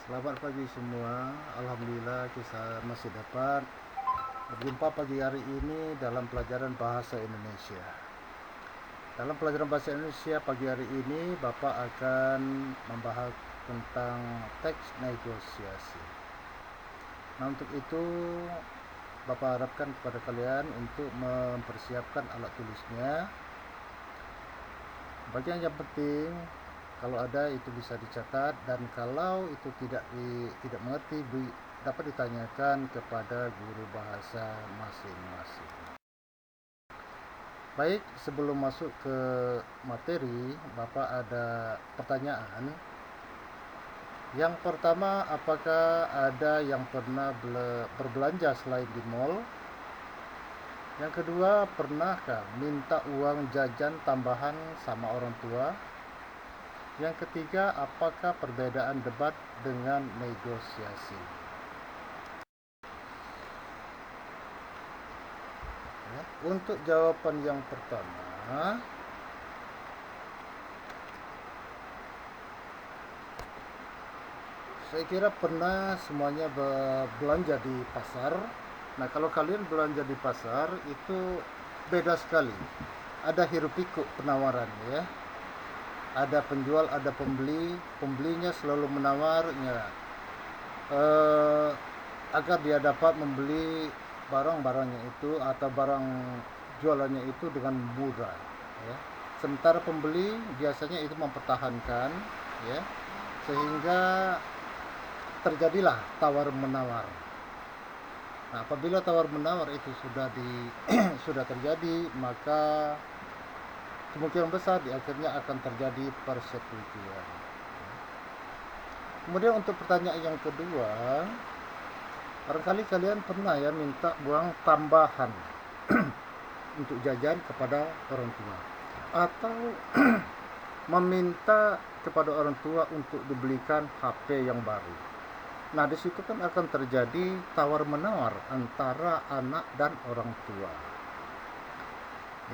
Selamat pagi semua. Alhamdulillah kita masih dapat berjumpa pagi hari ini dalam pelajaran bahasa Indonesia. Dalam pelajaran bahasa Indonesia pagi hari ini Bapak akan membahas tentang teks negosiasi. Nah, untuk itu Bapak harapkan kepada kalian untuk mempersiapkan alat tulisnya. Bagian yang penting, kalau ada itu bisa dicatat, dan kalau itu tidak mengerti dapat ditanyakan kepada guru bahasa masing-masing. Baik, sebelum masuk ke materi, Bapak ada pertanyaan. Yang pertama, apakah ada yang pernah berbelanja selain di mall? Yang kedua, pernahkah minta uang jajan tambahan sama orang tua? Yang ketiga, apakah perbedaan debat dengan negosiasi? Ya, untuk jawaban yang pertama, saya kira pernah semuanya belanja di pasar. Nah, kalau kalian belanja di pasar itu beda sekali. Ada hiruk pikuk penawaran, ya. Ada penjual, ada pembeli. Pembelinya selalu menawarnya agar dia dapat membeli barang-barangnya itu atau barang jualannya itu dengan murah, ya. Sementara pembeli biasanya itu mempertahankan, ya, sehingga terjadilah tawar menawar. Nah, apabila tawar menawar itu sudah terjadi, maka kemungkinan besar di akhirnya akan terjadi persetujuan. Kemudian untuk pertanyaan yang kedua, barangkali kalian pernah ya minta uang tambahan untuk jajan kepada orang tua, atau meminta kepada orang tua untuk dibelikan HP yang baru. Nah, di situ kan akan terjadi tawar menawar antara anak dan orang tua,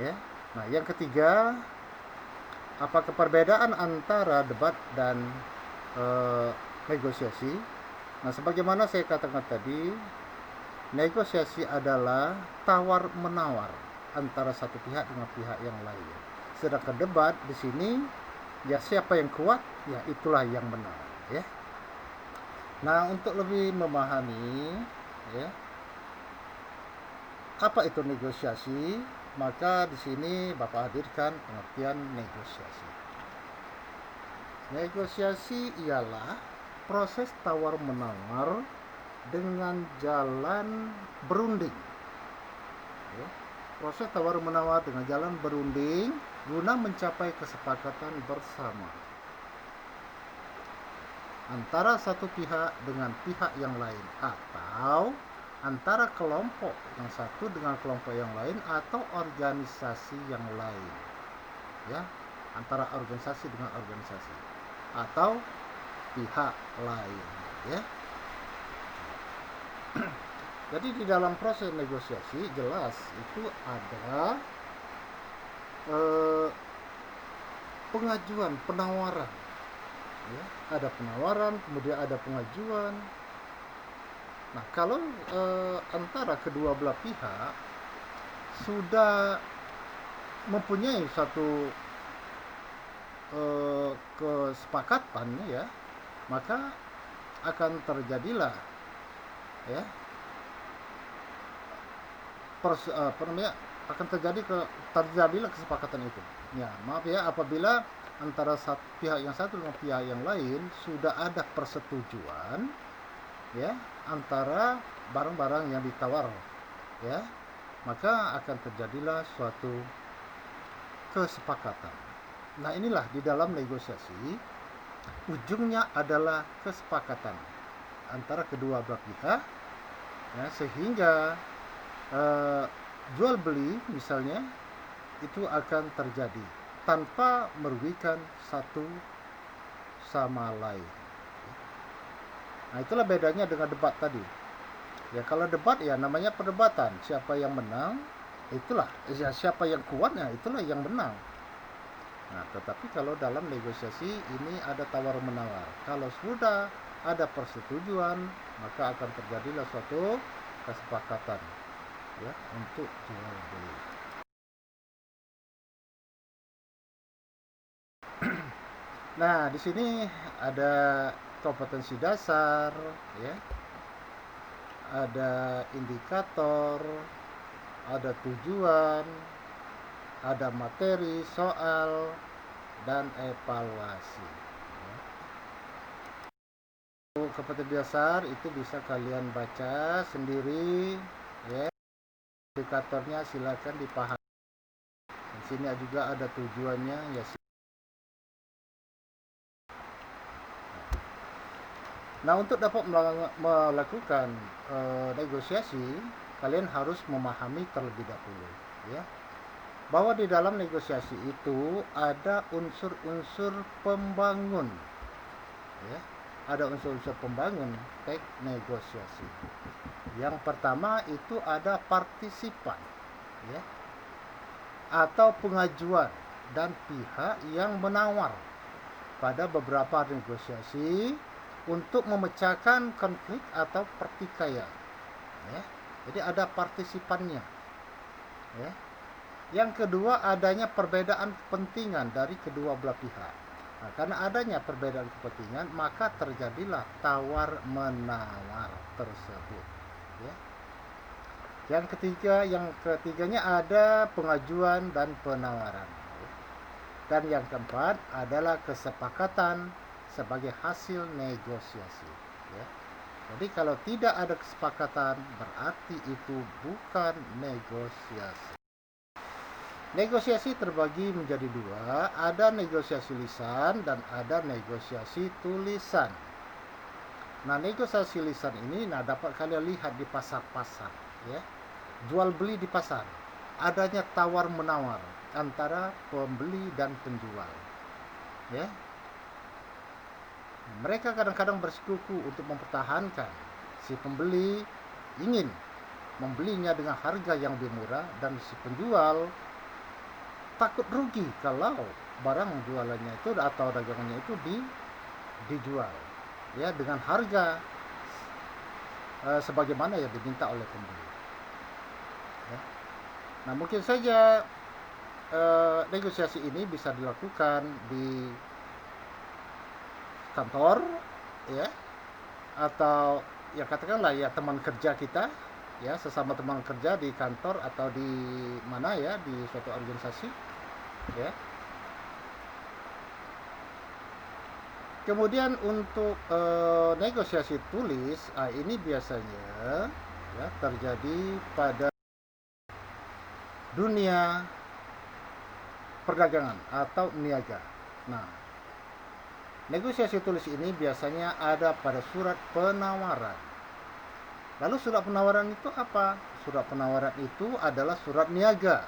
ya. Nah, yang ketiga, apakah perbedaan antara debat dan negosiasi? Nah, sebagaimana saya katakan tadi, negosiasi adalah tawar menawar antara satu pihak dengan pihak yang lain. Sedangkan debat di sini, ya, siapa yang kuat, ya itulah yang menang, ya. Nah, untuk lebih memahami, ya, apa itu negosiasi, maka di sini Bapak hadirkan pengertian negosiasi. Negosiasi ialah proses tawar-menawar dengan jalan berunding. Ya, proses tawar-menawar dengan jalan berunding guna mencapai kesepakatan bersama antara satu pihak dengan pihak yang lain, atau antara kelompok yang satu dengan kelompok yang lain, atau organisasi yang lain, ya, antara organisasi dengan organisasi atau pihak lain, ya. Jadi di dalam proses negosiasi jelas itu ada pengajuan, penawaran, ya. Ada penawaran, kemudian ada pengajuan. Nah, kalau antara kedua belah pihak sudah mempunyai satu kesepakatan, ya, maka akan terjadilah, ya, akan terjadilah kesepakatan itu. Ya, maaf ya, apabila antara pihak yang satu dengan pihak yang lain sudah ada persetujuan, ya, antara barang-barang yang ditawar, ya, maka akan terjadilah suatu kesepakatan. Nah, inilah di dalam negosiasi ujungnya adalah kesepakatan antara kedua belah pihak, ya, sehingga jual beli misalnya itu akan terjadi tanpa merugikan satu sama lain. Nah, itulah bedanya dengan debat tadi. Ya, kalau debat ya namanya perdebatan, siapa yang menang itulah, ya, siapa yang kuatnya itulah yang menang. Nah, tetapi kalau dalam negosiasi ini ada tawar-menawar. Kalau sudah ada persetujuan, maka akan terjadilah suatu kesepakatan ya untuk jual beli. Nah, di sini ada kompetensi dasar ya, ada indikator, ada tujuan, ada materi, soal, dan evaluasi. Kompetensi dasar itu bisa kalian baca sendiri ya. Indikatornya silakan dipahami. Di sini juga ada tujuannya ya. Nah, untuk dapat melakukan negosiasi, kalian harus memahami terlebih dahulu ya, bahwa di dalam negosiasi itu ada unsur-unsur pembangun ya. Ada unsur-unsur pembangun teks negosiasi. Yang pertama itu ada partisipan ya, atau pengajuan dan pihak yang menawar pada beberapa negosiasi untuk memecahkan konflik atau pertikaian ya. Jadi ada partisipannya ya. Yang kedua, adanya perbedaan kepentingan dari kedua belah pihak. Nah, karena adanya perbedaan kepentingan, maka terjadilah tawar menawar tersebut ya. Yang ketiganya ada pengajuan dan penawaran. Dan yang keempat adalah kesepakatan sebagai hasil negosiasi ya. Jadi kalau tidak ada kesepakatan, berarti itu bukan negosiasi. Negosiasi terbagi menjadi dua, ada negosiasi lisan dan ada negosiasi tulisan. Nah, negosiasi lisan ini dapat kalian lihat di pasar-pasar ya. Jual beli di pasar, adanya tawar menawar antara pembeli dan penjual ya. Mereka kadang-kadang bersekutu untuk mempertahankan. Si pembeli ingin membelinya dengan harga yang lebih murah, dan si penjual takut rugi kalau barang jualannya itu atau dagangannya itu dijual ya dengan harga sebagaimana yang diminta oleh pembeli ya. Nah, mungkin saja negosiasi ini bisa dilakukan di kantor ya, atau ya katakanlah ya teman kerja kita ya, sesama teman kerja di kantor atau di mana ya, di suatu organisasi ya. Kemudian untuk negosiasi tulis, ini biasanya ya terjadi pada dunia perdagangan atau niaga. Nah, negosiasi tulis ini biasanya ada pada surat penawaran. Lalu surat penawaran itu apa? Surat penawaran itu adalah surat niaga.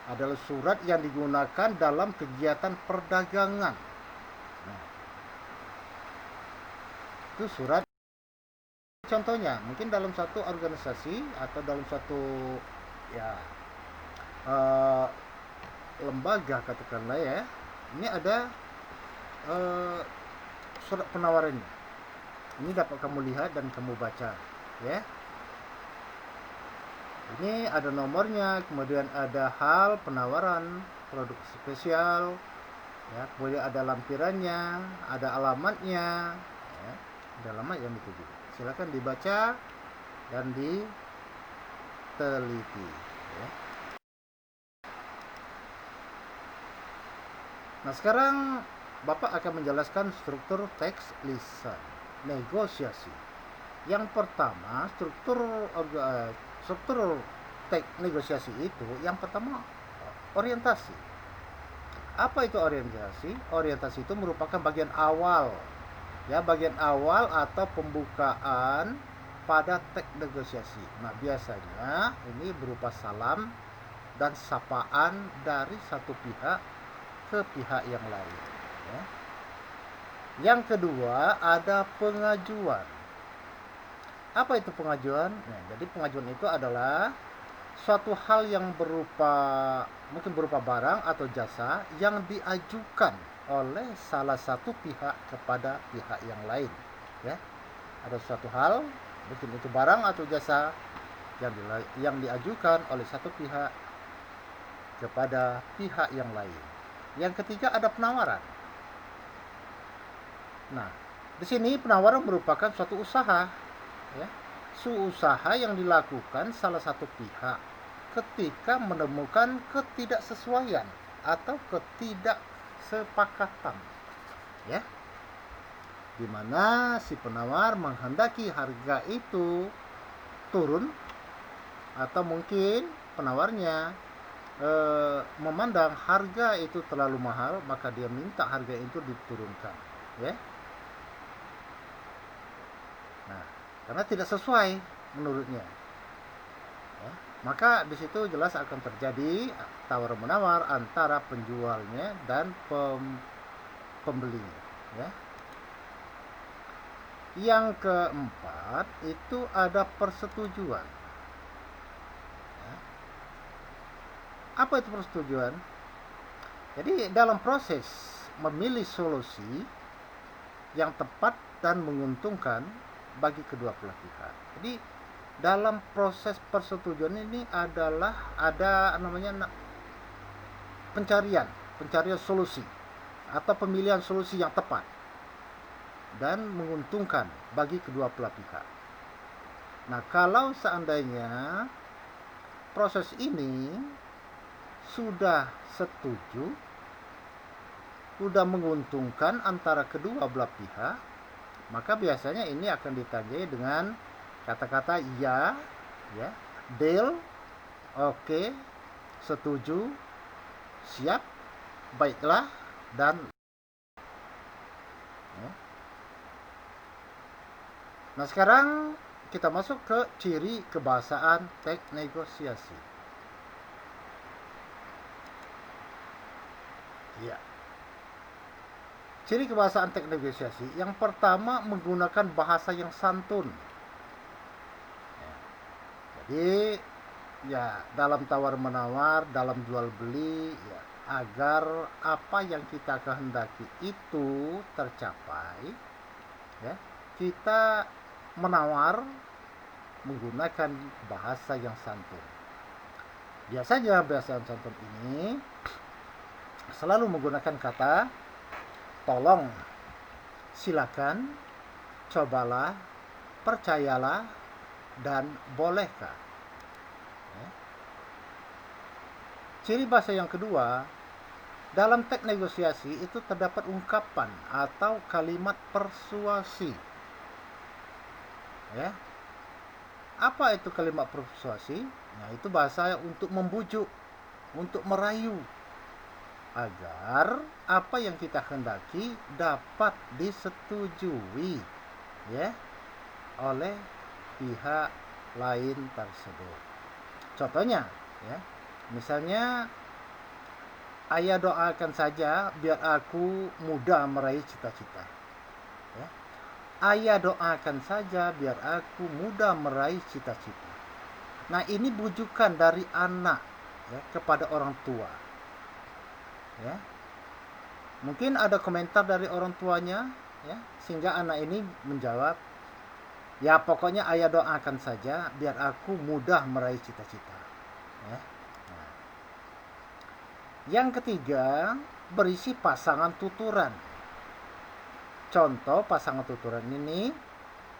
Adalah surat yang digunakan dalam kegiatan perdagangan. Nah, itu surat. Contohnya, mungkin dalam satu organisasi atau dalam satu ya lembaga katakanlah ya, ini ada surat penawarannya. Ini dapat kamu lihat dan kamu baca ya. Ini ada nomornya, kemudian ada hal penawaran, produk spesial ya, kemudian ada lampirannya, ada alamatnya ya, ada alamat yang dituju. Silakan dibaca dan diteliti ya. Nah, sekarang Bapak akan menjelaskan struktur teks lisan negosiasi. Yang pertama, struktur teks negosiasi itu yang pertama orientasi. Apa itu orientasi? Orientasi itu merupakan bagian awal ya, bagian awal atau pembukaan pada teks negosiasi. Nah, biasanya ini berupa salam dan sapaan dari satu pihak ke pihak yang lain ya. Yang kedua ada pengajuan. Apa itu pengajuan? Nah, jadi pengajuan itu adalah suatu hal yang mungkin berupa barang atau jasa yang diajukan oleh salah satu pihak kepada pihak yang lain, ya. Ada suatu hal, mungkin itu barang atau jasa yang diajukan oleh satu pihak kepada pihak yang lain. Yang ketiga ada penawaran. Nah, di sini penawaran merupakan suatu usaha, ya. Usaha yang dilakukan salah satu pihak ketika menemukan ketidaksesuaian atau ketidaksepakatan, ya, di mana si penawar menghendaki harga itu turun, atau mungkin penawarnya memandang harga itu terlalu mahal, maka dia minta harga itu diturunkan, ya. Nah, karena tidak sesuai menurutnya, ya, maka di situ jelas akan terjadi tawar menawar antara penjualnya dan pembelinya, ya. Yang keempat itu ada persetujuan. Ya. Apa itu persetujuan? Jadi dalam proses memilih solusi yang tepat dan menguntungkan bagi kedua belah pihak. Jadi dalam proses persetujuan ini adalah ada namanya pencarian solusi atau pemilihan solusi yang tepat dan menguntungkan bagi kedua belah pihak. Nah, kalau seandainya proses ini sudah setuju, sudah menguntungkan antara kedua belah pihak, maka biasanya ini akan ditandai dengan kata-kata ya, deal, oke, setuju, siap, baiklah, dan ya. Nah, sekarang kita masuk ke ciri kebahasaan teks negosiasi. Ya. Ciri kebahasaan teks negosiasi yang pertama menggunakan bahasa yang santun. Ya. Jadi ya dalam tawar menawar, dalam jual beli, ya, agar apa yang kita kehendaki itu tercapai, ya, kita menawar menggunakan bahasa yang santun. Biasanya bahasa yang santun ini selalu menggunakan kata tolong, silakan, cobalah, percayalah, dan bolehkah. Ya. Ciri bahasa yang kedua, dalam teks negosiasi itu terdapat ungkapan atau kalimat persuasi. Ya. Apa itu kalimat persuasi? Nah, itu bahasa untuk membujuk, untuk merayu agar apa yang kita hendaki dapat disetujui, ya, oleh pihak lain tersebut. Contohnya, ya, misalnya ayah doakan saja biar aku mudah meraih cita-cita. Ya. Ayah doakan saja biar aku mudah meraih cita-cita. Nah, ini bujukan dari anak, ya, kepada orang tua. Ya. Mungkin ada komentar dari orang tuanya, ya, sehingga anak ini menjawab, ya pokoknya ayah doakan saja biar aku mudah meraih cita-cita. Ya. Nah. Yang ketiga, berisi pasangan tuturan. Contoh pasangan tuturan ini,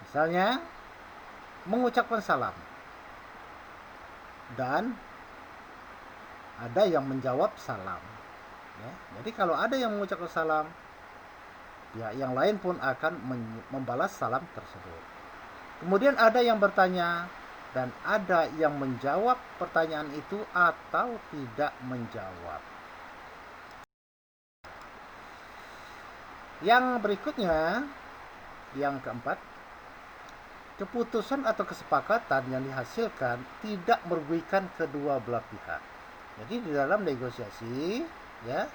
misalnya mengucapkan salam dan ada yang menjawab salam. Ya. Jadi kalau ada yang mengucapkan salam, ya yang lain pun akan membalas salam tersebut. Kemudian ada yang bertanya dan ada yang menjawab pertanyaan itu atau tidak menjawab. Yang berikutnya, yang keempat, keputusan atau kesepakatan yang dihasilkan tidak merugikan kedua belah pihak. Jadi di dalam negosiasi, ya,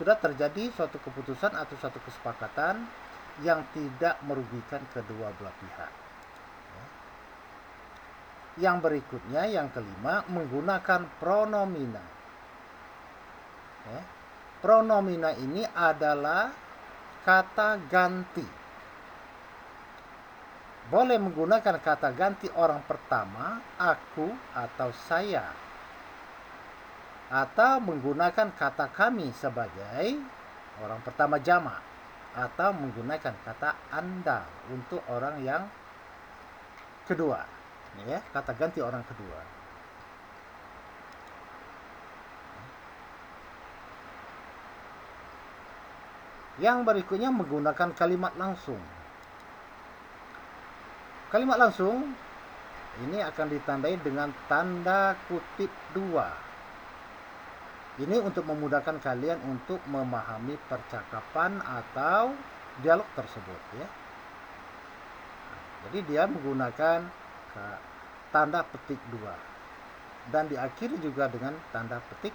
sudah terjadi suatu keputusan atau suatu kesepakatan yang tidak merugikan kedua belah pihak. Ya. Yang berikutnya, yang kelima, menggunakan pronomina. Ya. Pronomina ini adalah kata ganti. Boleh menggunakan kata ganti orang pertama, aku atau saya. Atau menggunakan kata kami sebagai orang pertama jamak. Atau menggunakan kata Anda untuk orang yang kedua. Ya, kata ganti orang kedua. Yang berikutnya menggunakan kalimat langsung. Kalimat langsung ini akan ditandai dengan tanda kutip 2. Ini untuk memudahkan kalian untuk memahami percakapan atau dialog tersebut, ya. Jadi dia menggunakan tanda petik 2 dan diakhiri juga dengan tanda petik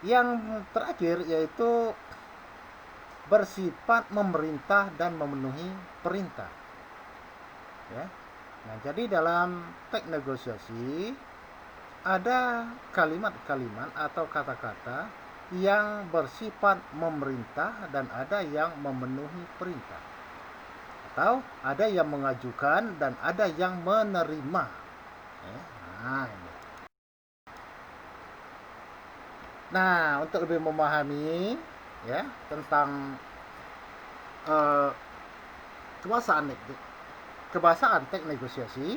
2. Yang terakhir yaitu bersifat memerintah dan memenuhi perintah. Ya. Nah, jadi dalam teks negosiasi ada kalimat-kalimat atau kata-kata yang bersifat memerintah dan ada yang memenuhi perintah. Atau ada yang mengajukan dan ada yang menerima. Nah, untuk lebih memahami ya tentang kebahasaan teks negosiasi,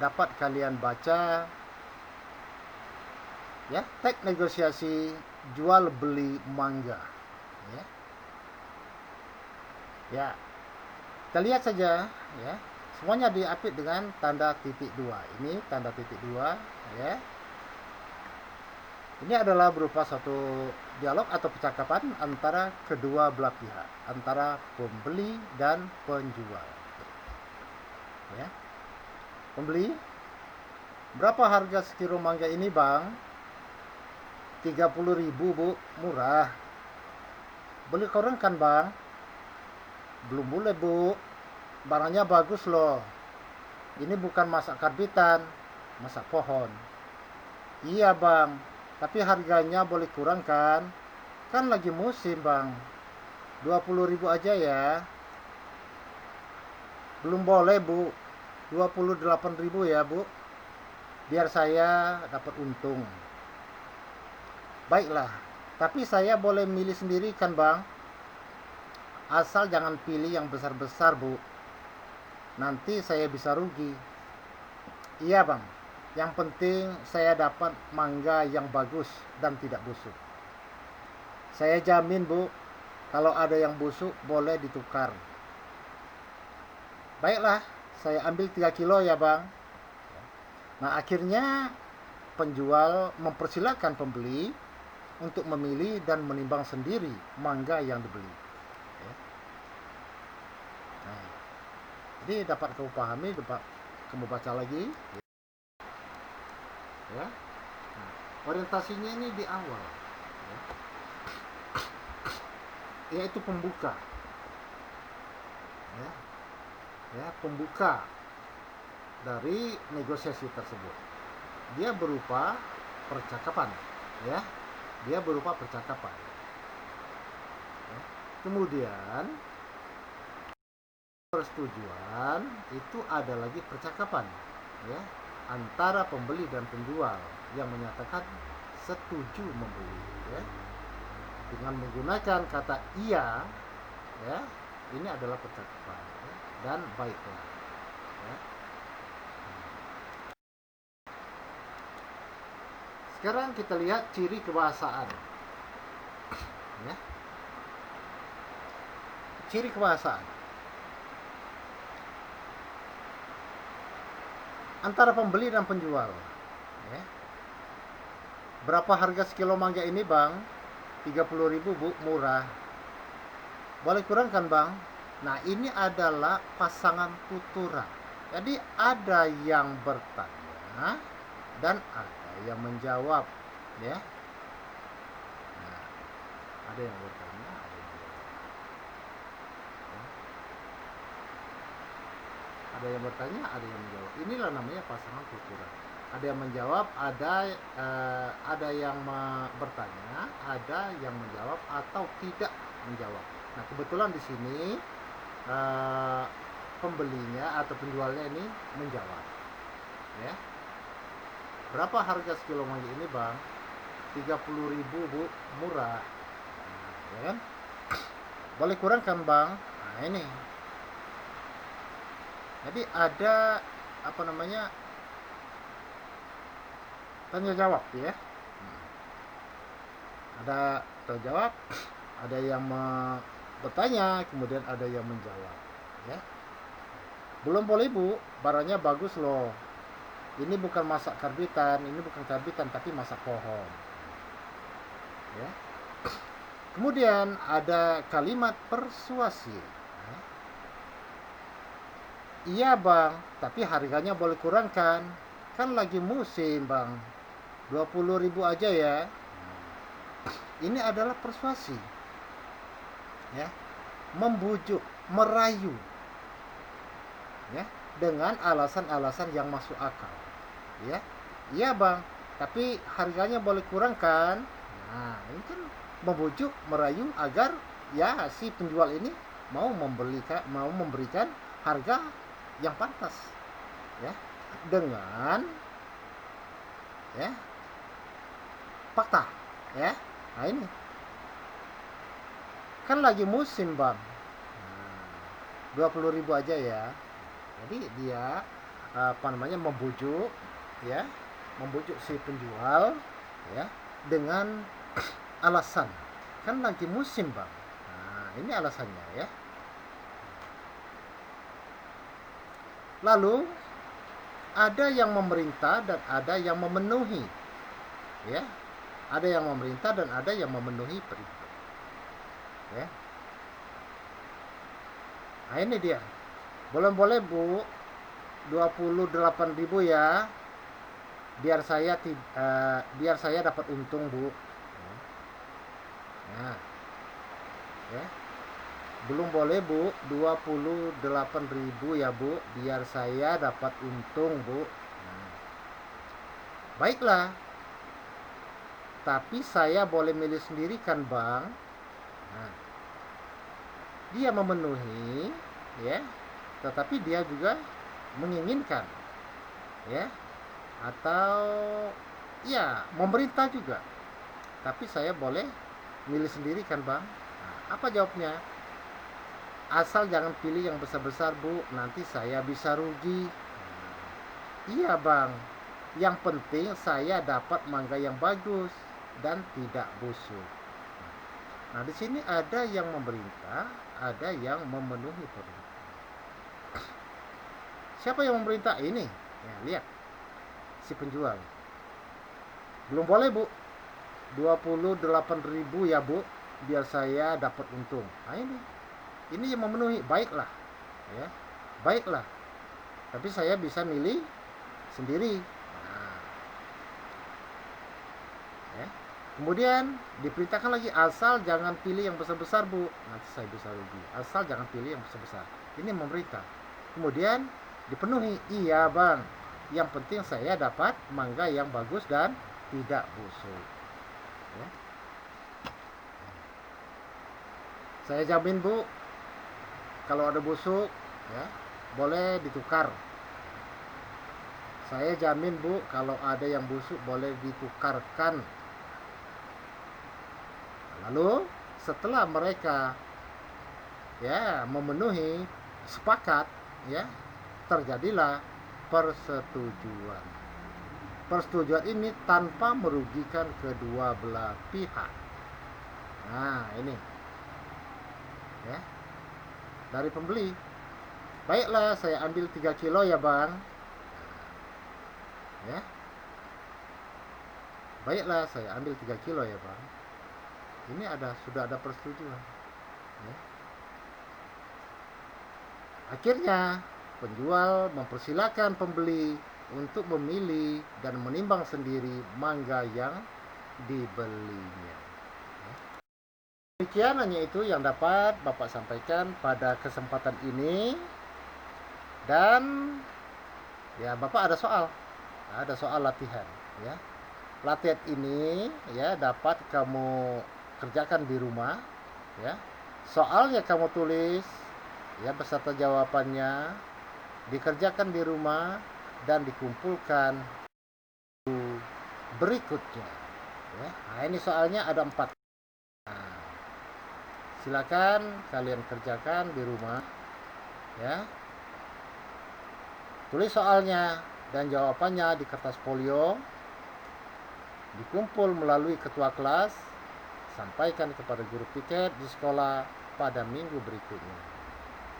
dapat kalian baca ya teks negosiasi jual beli mangga. Ya. Kita lihat saja ya. Semuanya diapit dengan tanda titik 2. Ini tanda titik 2 ya. Ini adalah berupa satu dialog atau percakapan antara kedua belah pihak, antara pembeli dan penjual. Ya. Pembeli, berapa harga sekilo mangga ini, Bang? 30.000, Bu. Murah. Boleh kurangkan, Bang? Belum boleh, Bu. Barangnya bagus loh. Ini bukan masak karbitan, masak pohon. Iya, Bang. Tapi harganya boleh kurangkan. Kan lagi musim, Bang. 20.000 aja ya. Belum boleh, Bu. 28.000 ya, Bu. Biar saya dapat untung. Baiklah. Tapi saya boleh milih sendiri kan, Bang? Asal jangan pilih yang besar-besar, Bu. Nanti saya bisa rugi. Iya, Bang. Yang penting saya dapat mangga yang bagus dan tidak busuk. Saya jamin, Bu, kalau ada yang busuk boleh ditukar. Baiklah, saya ambil 3 kilo ya, Bang. Nah, akhirnya penjual mempersilahkan pembeli untuk memilih dan menimbang sendiri mangga yang dibeli. Nah, jadi dapat kamu pahami, dapat kamu baca lagi. Ya. Nah, orientasinya ini di awal. Ya. Yaitu pembuka. Ya, pembuka dari negosiasi tersebut. Dia berupa percakapan, ya. Dia berupa percakapan. Ya. Kemudian persetujuan itu ada lagi percakapan, ya, antara pembeli dan penjual yang menyatakan setuju membeli, ya, dengan menggunakan kata iya, ya. Ini adalah percakapan, ya, dan baiklah, ya. Sekarang kita lihat ciri kebahasaan, ya. Ciri kebahasaan antara pembeli dan penjual, ya. Berapa harga sekilo mangga ini, Bang? 30.000, Bu. Murah. Boleh kurangkan, Bang? Nah, ini adalah pasangan tuturan. Jadi ada yang bertanya dan ada yang menjawab, ya. Nah, ada yang bertanya, ada yang menjawab. Ya. Ada yang bertanya, ada yang menjawab. Inilah namanya pasangan kultural. Ada yang menjawab, ada yang bertanya, ada yang menjawab atau tidak menjawab. Nah, kebetulan di sini eh, pembelinya atau penjualnya ini menjawab. Ya. Berapa harga sekilo mangga ini, Bang? 30.000, Bu. Murah. Nah, ya kan? Boleh kurang kan, Bang? Nah, ini. Jadi ada apa namanya? Tanya jawab ya. Ada tanya jawab, ada yang bertanya, kemudian ada yang menjawab ya. Belum boleh, Bu, barangnya bagus loh. Ini bukan masak karbitan, ini bukan karbitan tapi masak pohon. Ya. Kemudian ada kalimat persuasi. Ya. Iya, Bang, tapi harganya boleh kurangkan. Kan lagi musim, Bang. 20.000 aja ya. Ini adalah persuasi. Ya. Membujuk, merayu. Ya, dengan alasan-alasan yang masuk akal. Ya. Iya, Bang, tapi harganya boleh kurangkan. Nah, ini kan membujuk, merayu agar ya si penjual ini mau memberikan harga yang pantas. Ya. Dengan ya fakta ya. Nah, ini kan lagi musim, Bang. 20.000 aja ya. Jadi dia apa namanya membujuk ya, membujuk si penjual ya dengan alasan kan lagi musim, Bang. Nah, ini alasannya ya. Lalu ada yang memerintah dan ada yang memenuhi ya. Ada yang memerintah dan ada yang memenuhi perintah ya. Nah, ini dia. Boleh-boleh, Bu, 28.000 ya. Biar saya dapat untung, Bu. Nah, ya. Belum boleh, Bu, 28.000 ya, Bu, biar saya dapat untung, Bu. Nah, baiklah. Tapi saya boleh milih sendiri kan, Bang? Nah, dia memenuhi ya, tetapi dia juga menginginkan ya, atau ya memerintah juga, tapi saya boleh milih sendiri kan, Bang? Nah, apa jawabnya? Asal jangan pilih yang besar-besar, Bu, nanti saya bisa rugi. Iya, Bang, yang penting saya dapat mangga yang bagus dan tidak busuk. Nah, di sini ada yang memerintah, ada yang memenuhi perintah. Siapa yang memerintah ini? Ya, lihat si penjual. Belum boleh, Bu. 28.000 ya, Bu, biar saya dapat untung. Nah, ini yang memenuhi. Baiklah ya, baiklah, tapi saya bisa milih sendiri. Nah, ya. Kemudian diperintahkan lagi, asal jangan pilih yang besar-besar, Bu, nanti saya bisa rugi. Asal jangan pilih yang besar-besar. Ini memerintah. Kemudian dipenuhi. Iya, Bang, yang penting saya dapat mangga yang bagus dan tidak busuk ya. Saya jamin, Bu, kalau ada busuk ya boleh ditukar. Saya jamin, Bu, kalau ada yang busuk boleh ditukarkan. Lalu setelah mereka ya memenuhi, sepakat ya, terjadilah persetujuan. Persetujuan ini tanpa merugikan kedua belah pihak. Nah, ini ya, dari pembeli. Baiklah, saya ambil 3 kilo ya, Bang. Ya. Baiklah, saya ambil 3 kilo ya, Bang. Ini sudah ada persetujuan. Ya. Akhirnya, penjual mempersilahkan pembeli untuk memilih dan menimbang sendiri mangga yang dibelinya. Demikian hanya itu yang dapat Bapak sampaikan pada kesempatan ini. Dan ya Bapak ada soal latihan ya. Latihan ini ya dapat kamu kerjakan di rumah ya. Soalnya kamu tulis ya beserta jawabannya, dikerjakan di rumah dan dikumpulkan berikutnya ya. Nah, ini soalnya ada 4. Nah, silakan kalian kerjakan di rumah ya. Tulis soalnya dan jawabannya di kertas folio, dikumpul melalui ketua kelas, sampaikan kepada guru piket di sekolah pada minggu berikutnya.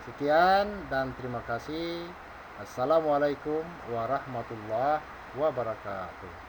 Sekian dan terima kasih. Assalamualaikum warahmatullahi wabarakatuh.